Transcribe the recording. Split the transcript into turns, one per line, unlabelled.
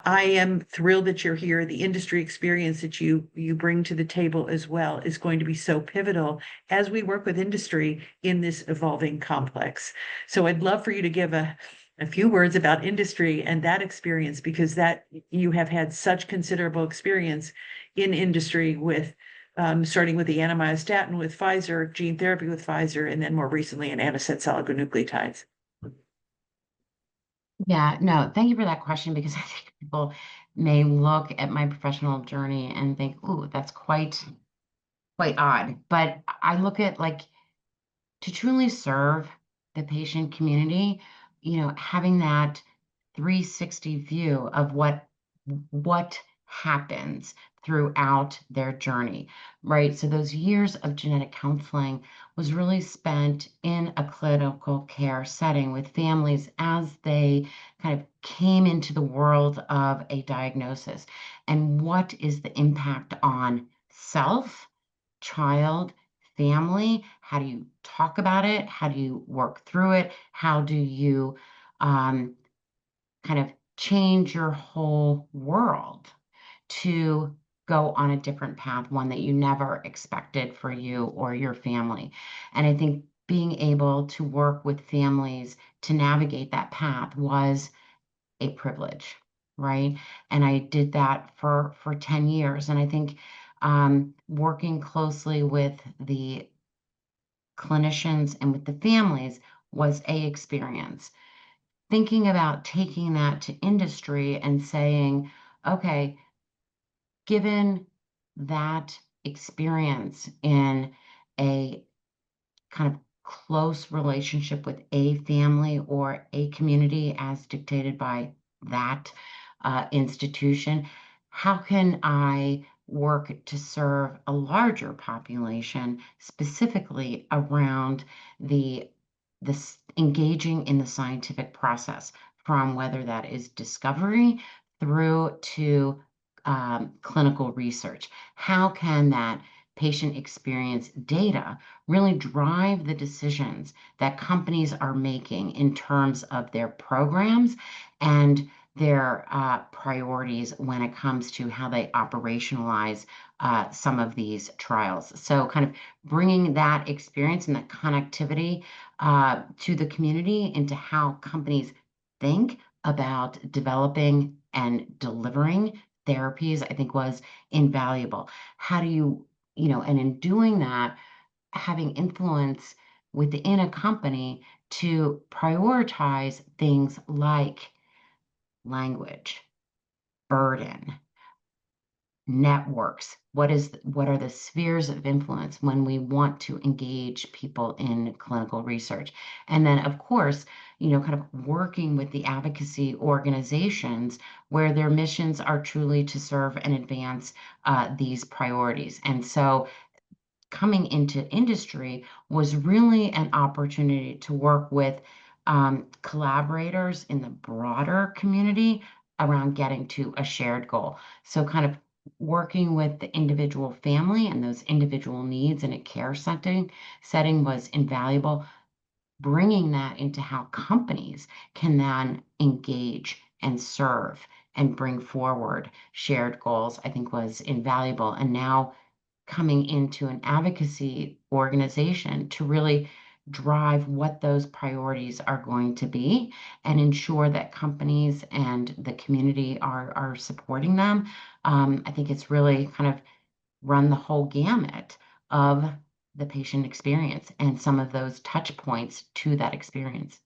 I am thrilled that you're here. The industry experience that you bring to the table as well is going to be so pivotal as we work with industry in this evolving complex. So I'd love for you to give a few words about industry and that experience, because that you have had such considerable experience in industry with starting with the anti-myostatin with Pfizer, gene therapy with Pfizer, and then more recently in antisense oligonucleotides.
Yeah, no, thank you for that question, because I think people may look at my professional journey and think, ooh, that's quite odd. But I look at, like, to truly serve the patient community, having that 360 view of what happens throughout their journey, right? So those years of genetic counseling was really spent in a clinical care setting with families as they kind of came into the world of a diagnosis. And what is the impact on self, child, family? How do you talk about it? How do you work through it? How do you kind of change your whole world to go on a different path, one that you never expected for you or your family? And I think being able to work with families to navigate that path was a privilege, right? And I did that for 10 years. And I think working closely with the clinicians and with the families was a experience. Thinking about taking that to industry and saying, okay, given that experience in a kind of close relationship with a family or a community as dictated by that institution, how can I work to serve a larger population, specifically around this engaging in the scientific process, from whether that is discovery through to clinical research? How can that patient experience data really drive the decisions that companies are making in terms of their programs and their priorities when it comes to how they operationalize some of these trials? So kind of bringing that experience and that connectivity to the community into how companies think about developing and delivering therapies, I think was invaluable. How do you, and in doing that, having influence within a company to prioritize things like language, burden, networks. What are the spheres of influence when we want to engage people in clinical research? And then, of course, kind of working with the advocacy organizations where their missions are truly to serve and advance these priorities. And so coming into industry was really an opportunity to work with collaborators in the broader community around getting to a shared goal. So kind of working with the individual family and those individual needs in a care setting was invaluable. Bringing that into how companies can then engage and serve and bring forward shared goals, I think was invaluable. And now coming into an advocacy organization to really drive what those priorities are going to be and ensure that companies and the community are supporting them. I think it's really kind of run the whole gamut of the patient experience and some of those touch points to that experience.